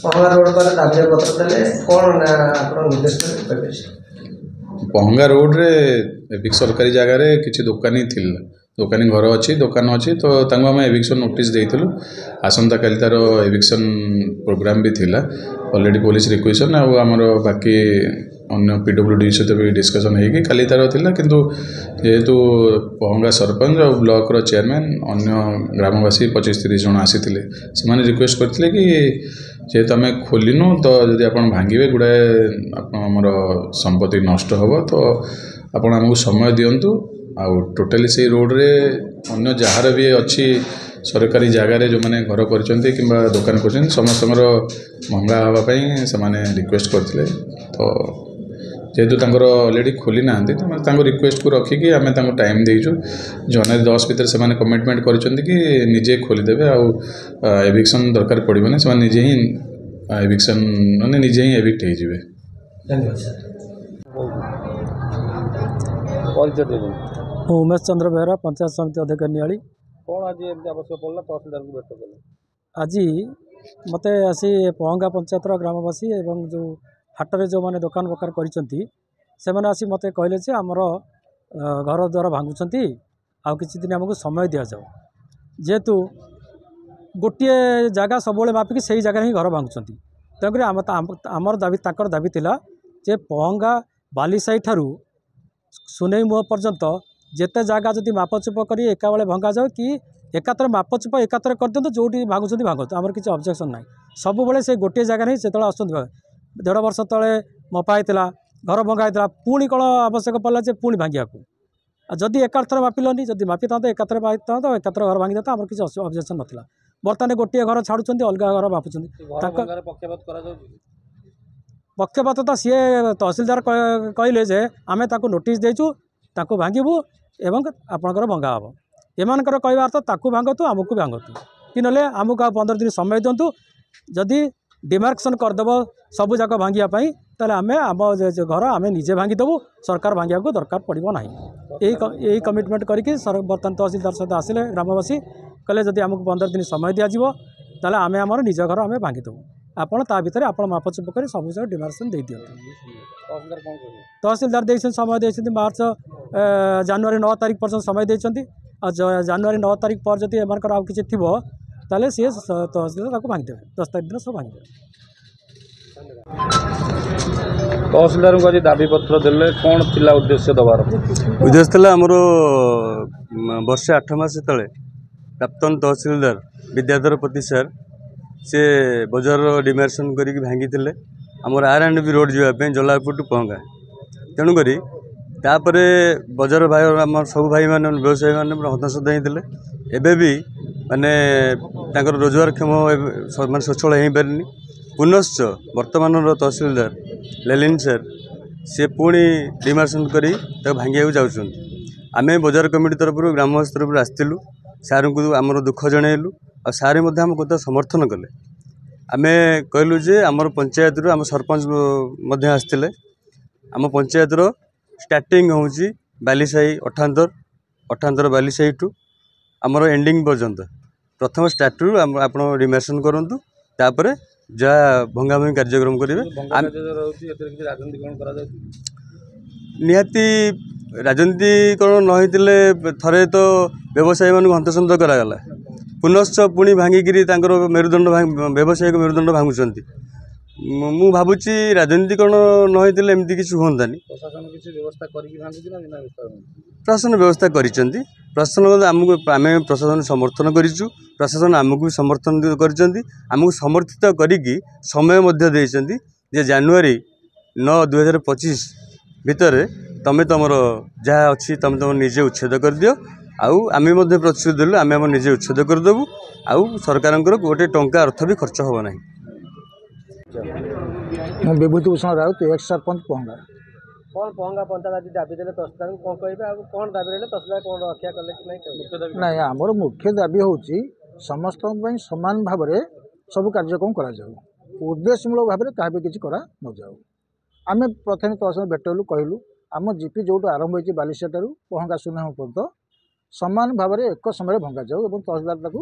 Pahanga road ପରେ ଦାବିରେ ପତ୍ର ଦେଲେ କ'ଣ ଆପଣ ନିର୍ଦ୍ଦେଶ କହିବେ? ପହଙ୍ଗା ରୋଡରେ ସରକାରୀ ଜାଗାରେ କିଛି ଦୋକାନୀ ଥିଲା, ଦୋକାନୀ ଘର ଅଛି, ଦୋକାନ ଅଛି, ତ ତାଙ୍କୁ ଆମେ ଏଭିକ୍ସନ୍ ନୋଟିସ୍ ଦେଇଥିଲୁ। ଆସନ୍ତାକାଲି ତାର ଏଭିକ୍ସନ୍ ପ୍ରୋଗ୍ରାମ ବି ଥିଲା। ଅଲରେଡ଼ି ପୋଲିସ ରିକ୍ୱେସନ୍ ଆଉ ଆମର ବାକି ଅନ୍ୟ PWD ସହିତ ବି ଡିସ୍କସନ୍ ହେଇକି କାଲି ତାର ଥିଲା, କିନ୍ତୁ ଯେହେତୁ ପହଙ୍ଗା ସରପଞ୍ଚ ଆଉ ବ୍ଲକର ଚେୟାରମ୍ୟାନ୍ ଅନ୍ୟ ଗ୍ରାମବାସୀ 25-30 ଜଣ ଆସିଥିଲେ, ସେମାନେ ରିକ୍ୱେଷ୍ଟ କରିଥିଲେ କି ଯେହେତୁ ଆମେ ଖୋଲିନୁ ତ ଯଦି ଆପଣ ଭାଙ୍ଗିବେ ଗୁଡ଼ାଏ ଆମର ସମ୍ପତ୍ତି ନଷ୍ଟ ହେବ, ତ ଆପଣ ଆମକୁ ସମୟ ଦିଅନ୍ତୁ। ଆଉ ଟୋଟାଲି ସେଇ ରୋଡ଼ରେ ଅନ୍ୟ ଯାହାର ବି ଅଛି ସରକାରୀ ଜାଗାରେ ଯେଉଁମାନେ ଘର କରିଛନ୍ତି କିମ୍ବା ଦୋକାନ କରିଛନ୍ତି ସମସ୍ତଙ୍କର ଭଙ୍ଗା ହେବା ପାଇଁ ସେମାନେ ରିକ୍ୱେଷ୍ଟ କରିଥିଲେ। ତ ଯେହେତୁ ତାଙ୍କର ଅଲରେଡ଼ି ଖୋଲି ନାହାନ୍ତି, ତାଙ୍କ ରିକ୍ୱେଷ୍ଟକୁ ରଖିକି ଆମେ ତାଙ୍କୁ ଟାଇମ୍ ଦେଇଛୁ। ଜାନୁଆରୀ 10 ଭିତରେ ସେମାନେ କମିଟମେଣ୍ଟ କରିଛନ୍ତି କି ନିଜେ ଖୋଲିଦେବେ, ଆଉ ଏଭିକ୍ସନ୍ ଦରକାର ପଡ଼ିବନି, ସେମାନେ ନିଜେ ହିଁ ଏଭିକ୍ସନ୍ ମାନେ ନିଜେ ହିଁ ଏଭିକ୍ଟ ହେଇଯିବେ। ଧନ୍ୟବାଦ ସାର୍। ମୁଁ ଉମେଶ ଚନ୍ଦ୍ର ବେହେରା, ପଞ୍ଚାୟତ ସମିତି ଅଧ୍ୟକ୍ଷ ନିଆଳି। କ'ଣ ଆଜି ଏମିତି ଆବଶ୍ୟକ ପଡ଼ିଲା ତହସିଲଦାରଙ୍କୁ ଭେଟ କଲେ? ଆଜି ମୋତେ ଆସି ପହଙ୍ଗା ପଞ୍ଚାୟତର ଗ୍ରାମବାସୀ ଏବଂ ଯେଉଁ ହାଟରେ ଯେଉଁମାନେ ଦୋକାନ ବକାର କରିଛନ୍ତି ସେମାନେ ଆସି ମୋତେ କହିଲେ ଯେ ଆମର ଘର ଦ୍ୱାର ଭାଙ୍ଗୁଛନ୍ତି, ଆଉ କିଛି ଦିନ ଆମକୁ ସମୟ ଦିଆଯାଉ। ଯେହେତୁ ଗୋଟିଏ ଜାଗା ସବୁବେଳେ ମାପିକି ସେଇ ଜାଗାରେ ହିଁ ଘର ଭାଙ୍ଗୁଛନ୍ତି, ତେଣୁକରି ଆମର ଦାବି, ତାଙ୍କର ଦାବି ଥିଲା ଯେ ପହଙ୍ଗା ବାଲିସାହି ଠାରୁ ସୁନେଇ ମୁହ ପର୍ଯ୍ୟନ୍ତ ଯେତେ ଜାଗା ଯଦି ମାପଚୁପ କରି ଏକାବେଳେ ଭଙ୍ଗାଯାଉ କି ଏକାଥରେ ମାପଚୁପ ଏକାଥରେ କରିଦିଅନ୍ତୁ, ଯେଉଁଠି ଭାଙ୍ଗୁଛନ୍ତି ଭାଙ୍ଗନ୍ତୁ, ଆମର କିଛି ଅବଜେକ୍ସନ୍ ନାହିଁ। ସବୁବେଳେ ସେ ଗୋଟିଏ ଜାଗାରେ ହିଁ ସେତେବେଳେ ଆସୁଛନ୍ତି। 1.5 ବର୍ଷ ତଳେ ମପା ହେଇଥିଲା, ଘର ଭଙ୍ଗା ହେଇଥିଲା, ପୁଣି କ'ଣ ଆବଶ୍ୟକ ପଡ଼ିଲା ଯେ ପୁଣି ଭାଙ୍ଗିବାକୁ? ଆଉ ଯଦି ଏକାଥରେ ମାପିଲନି, ଯଦି ମାପିଥାନ୍ତ ଏକାଥରେ ମାପିଥାନ୍ତ, ଏକାଥରେ ଘର ଭାଙ୍ଗିଥାନ୍ତ, ଆମର କିଛି ଅବଜେକ୍ସନ୍ ନଥିଲା। ବର୍ତ୍ତମାନ ଗୋଟିଏ ଘର ଛାଡ଼ୁଛନ୍ତି, ଅଲଗା ଘର ମାପୁଛନ୍ତି। ତାଙ୍କ ପକ୍ଷପାତ ତ ସିଏ ତହସିଲଦାର କହିଲେ ଯେ ଆମେ ତାକୁ ନୋଟିସ୍ ଦେଇଛୁ, ତାକୁ ଭାଙ୍ଗିବୁ ଏବଂ ଆପଣଙ୍କର ଭଙ୍ଗା ହେବ। ଏମାନଙ୍କର କହିବା ଅର୍ଥ ତାକୁ ଭାଙ୍ଗନ୍ତୁ, ଆମକୁ ଭାଙ୍ଗନ୍ତୁ, କି ନହେଲେ ଆମକୁ ଆଉ 15 ଦିନ ସମୟ ଦିଅନ୍ତୁ। ଯଦି ଡିମାର୍କେସନ୍ କରିଦେବ ସବୁଯାକ ଭାଙ୍ଗିବା ପାଇଁ, ତାହେଲେ ଆମେ ଆମ ଘର ଆମେ ନିଜେ ଭାଙ୍ଗିଦେବୁ, ସରକାର ଭାଙ୍ଗିବାକୁ ଦରକାର ପଡ଼ିବ ନାହିଁ। ଏହି କମିଟମେଣ୍ଟ କରିକି ବର୍ତ୍ତମାନ ତହସିଲଦାର ସହିତ ଆସିଲେ ଗ୍ରାମବାସୀ, କହିଲେ ଯଦି ଆମକୁ 15 ଦିନ ସମୟ ଦିଆଯିବ ତାହେଲେ ଆମେ ଆମର ନିଜ ଘର ଆମେ ଭାଙ୍ଗିଦେବୁ, ଆପଣ ତା ଭିତରେ ଆପଣ ମାପଚୁପ କରି ସବୁ ଜାଗା ଡିମାର୍କେସନ୍ ଦେଇଦିଅନ୍ତୁ। ତହସିଲଦାର ଦେଇଛନ୍ତି, ସମୟ ଦେଇଛନ୍ତି ଜାନୁଆରୀ 9 ତାରିଖ ପର୍ଯ୍ୟନ୍ତ ସମୟ ଦେଇଛନ୍ତି। ଆଉ ଜାନୁଆରୀ 9 ତାରିଖ ପରେ ଯଦି ଏମାନଙ୍କର ଆଉ କିଛି ଥିବ ତାହେଲେ ସିଏ ତହସିଲଦାର ତାକୁ ଭାଙ୍ଗିଦେବେ, 10 ତାରିଖ ଦିନ ସବୁ ଭାଙ୍ଗିଦେବେ। ତହସିଲଦାରଙ୍କୁ ଆଜି ଦାବିପତ୍ର ଦେଲେ କ'ଣ ଥିଲା ଉଦ୍ଦେଶ୍ୟ ଦେବାର? ଉଦ୍ଦେଶ୍ୟ ଥିଲା ଆମର ବର୍ଷେ 8 ମାସ ତଳେ ପ୍ରାକ୍ତନ ତହସିଲଦାର ବିଦ୍ୟାଧର ପତି ସାର୍ ସେ ବଜାରର ଡିମାର୍କେସନ୍ କରିକି ଭାଙ୍ଗିଥିଲେ ଆମର R&B ରୋଡ଼ ଯିବା ପାଇଁ ଜଲାଲପୁର ଟୁ ପହଙ୍ଗା। ତେଣୁକରି ତାପରେ ବଜାର ଭାଇ ଆମର ସବୁ ଭାଇମାନେ ବ୍ୟବସାୟୀମାନେ ହନ୍ତସନ୍ତ ହେଇଥିଲେ। ଏବେ ବି ମାନେ ତାଙ୍କର ରୋଜଗାରକ୍ଷମ ମାନେ ସ୍ୱଚ୍ଛଳ ହେଇପାରିନି। ପୁନଶ୍ଚ ବର୍ତ୍ତମାନର ତହସିଲଦାର ଲେଲିନ୍ ସାର୍ ସେ ପୁଣି ଡିମାର୍କେସନ୍ କରି ତାକୁ ଭାଙ୍ଗିବାକୁ ଯାଉଛନ୍ତି। ଆମେ ବଜାର କମିଟି ତରଫରୁ ଗ୍ରାମବାସୀ ତରଫରୁ ଆସିଥିଲୁ, ସାର୍ଙ୍କୁ ଆମର ଦୁଃଖ ଜଣାଇଲୁ, ଆଉ ସାର୍ ମଧ୍ୟ ଆମ କଥା ସମର୍ଥନ କଲେ। ଆମେ କହିଲୁ ଯେ ଆମର ପଞ୍ଚାୟତରୁ ଆମ ସରପଞ୍ଚ ମଧ୍ୟ ଆସିଥିଲେ। ଆମ ପଞ୍ଚାୟତର ଷ୍ଟାର୍ଟିଂ ହେଉଛି ବାଲିସାହି ଅଠାନ୍ତର ବାଲିସାହିଠୁ ଆମର ଏଣ୍ଡିଂ ପର୍ଯ୍ୟନ୍ତ ପ୍ରଥମ ଷ୍ଟାର୍ଟରୁ ଆପଣ ଡିମାର୍କେସନ୍ କରନ୍ତୁ, ତାପରେ ଯାହା ଭଙ୍ଗାଭଙ୍ଗି କାର୍ଯ୍ୟକ୍ରମ କରିବେ। ନିହାତି ରାଜନୀତିକରଣ ନ ହେଇଥିଲେ ଥରେ ତ ବ୍ୟବସାୟୀମାନଙ୍କୁ ହନ୍ତସନ୍ତ କରାଗଲା, ପୁନଶ୍ଚ ପୁଣି ଭାଙ୍ଗିକିରି ତାଙ୍କର ମେରୁଦଣ୍ଡ ବ୍ୟବସାୟିକ ମେରୁଦଣ୍ଡ ଭାଙ୍ଗୁଛନ୍ତି। ମୁଁ ଭାବୁଛି ରାଜନୀତିକରଣ ନ ହେଇଥିଲେ ଏମିତି କିଛି ହୁଅନ୍ତାନି। ପ୍ରଶାସନ କିଛି ବ୍ୟବସ୍ଥା କରିକି ଭାଙ୍ଗୁଛି ନା ବିନା ବ୍ୟବସ୍ଥା? ପ୍ରଶାସନ ବ୍ୟବସ୍ଥା କରିଛନ୍ତି। ପ୍ରଶାସନ ଆମେ ପ୍ରଶାସନ ସମର୍ଥନ କରିଛୁ, ପ୍ରଶାସନ ଆମକୁ ବି ସମର୍ଥନ କରିଛନ୍ତି। ଆମକୁ ସମର୍ଥିତ କରିକି ସମୟ ମଧ୍ୟ ଦେଇଛନ୍ତି ଯେ ଜାନୁଆରୀ 9, 2025 ଭିତରେ ତମେ ତମର ଯାହା ଅଛି ତମେ ତମର ନିଜେ ଉଚ୍ଛେଦ କରିଦିଅ। ଆଉ ଆମେ ମଧ୍ୟ ପ୍ରତିଶ୍ରୁତି ଦେଲୁ ଆମେ ଆମର ନିଜେ ଉଚ୍ଛେଦ କରିଦେବୁ, ଆଉ ସରକାରଙ୍କର ଗୋଟେ ଟଙ୍କା ଅର୍ଥ ବି ଖର୍ଚ୍ଚ ହେବ ନାହିଁ। ମୁଁ ବିଭୂତି ଭୂଷଣ ରାଉତ, ଏକ୍ସ ସରପଞ୍ଚ ପହଙ୍ଗା। କ'ଣ ପହଙ୍ଗା ପଞ୍ଚାୟତ ଆଜି ଦାବି ଦେଲେ ତହସିଲଦାରଙ୍କୁ କ'ଣ କହିବେ, ଆଉ କ'ଣ ଦାବି ଦେଲେ ତହସିଲଦାର କ'ଣ ରକ୍ଷା କଲେ କି ନାହିଁ? ନାଇଁ, ଆମର ମୁଖ୍ୟ ଦାବି ହେଉଛି ସମସ୍ତଙ୍କ ପାଇଁ ସମାନ ଭାବରେ ସବୁ କାର୍ଯ୍ୟକ୍ରମ କରାଯାଉ, ଉଦ୍ଦେଶ୍ୟମୂଳକ ଭାବରେ କାହା ବି କିଛି କରା ନଯାଉ। ଆମେ ପ୍ରଥମେ ତହସିଲଦାର ଭେଟ କହିଲୁ ଆମ ଜିପି ଯେଉଁଠୁ ଆରମ୍ଭ ହୋଇଛି ବାଲିସାହିଠାରୁ ପହଙ୍ଗା ସୁନେଇ ପର୍ଯ୍ୟନ୍ତ ସମାନ ଭାବରେ ଏକ ସମୟରେ ଭଙ୍ଗାଯାଉ, ଏବଂ ତହସିଲଦାର ତାକୁ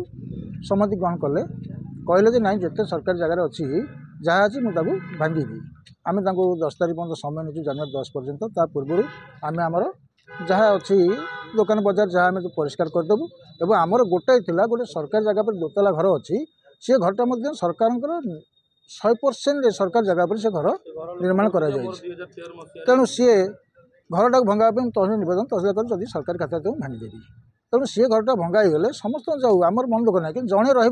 ସମ୍ମତି ଗ୍ରହଣ କଲେ। कहले जे नाई जिते सरकारी जगार अच्छी जहाँ अच्छी मुझे भांगी आम 10 तारीख पर्यटन समय नहीं जनवरी 10 पर्यटन ता पूर्व आम आमर जहाँ अच्छी दुकान बजार जहाँ आम परिष्कार करदेबू एवं आमर गोटाए गोटे सरकारी जगह पर दोतला घर अच्छी सी घरटा सरकार 100% सरकार जगह पर से घर निर्माण कर तेणु सी घरटा भंगापी तहसील नवेदन तहसील कर जदि सरकारी खाता भांगीदेवी तेणु सी घरटा भंगाईगले समस्त जाऊ आमर मन दुख ना कि जड़े रे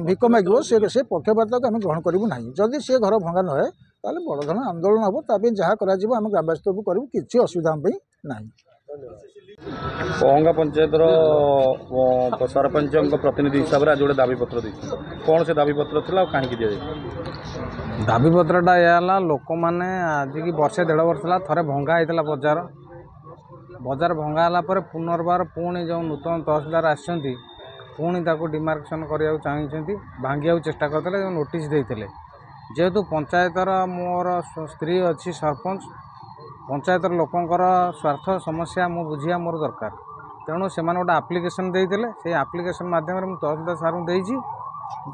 भिक मागिब से पक्षपात को आम ग्रहण करूँ ना जदि सी घर भंगा नए ताले बड़ धरण आंदोलन हम ताप जहाँ आम ग्रामवासी करूँ किसी असुविधा ना। पहंगा पंचायत सरपंच प्रतिनिधि हिसाब से आज गोटे दाबीपत्र देखिए कौन से दाबीपत्र था कहीं दि दाबीपत्रटा यह लोक मैंने आज की वर्षे 1.5 वर्ष है थे भंगा होता बजार भंगा है पुनर्बार पुणी जो नूतन तहसीलदार आसछंती पुणी ताको डिमार्केशन करने चाहिए भांगा चेष्टा करते नोटिस देते जेहेतु पंचायतर मोर स्त्री अच्छी सरपंच पंचायतर लोकंर स्वार्थ समस्या मु बुझिया मोर दरकार तेणु से गोटे आप्लिकेसन देते से आप्लिकेसन मध्यम तहसीलदार सार देजी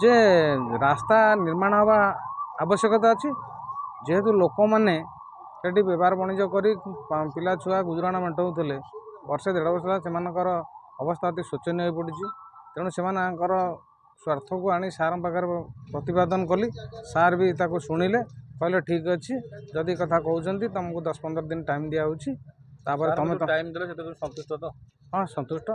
जे रास्ता निर्माण हवा आवश्यकता अच्छी जेहेतु लोक मैंने सेठी व्यवहार वाणिज्य कर पिला छुआ गुजराण मेटाऊले वर्षे 1.5 वर्ष है अवस्था अति शोचनीय हो पड़ी तेणु से स्वार्थ को आनी सार पाखे प्रतिपादन कली सार भी ताको शुणिले कहले ठीक अच्छे जदि कथा कहते तुमको 10-15 दिन टाइम दिया तुम टाइम संतुष्ट तो हाँ संतुष्ट।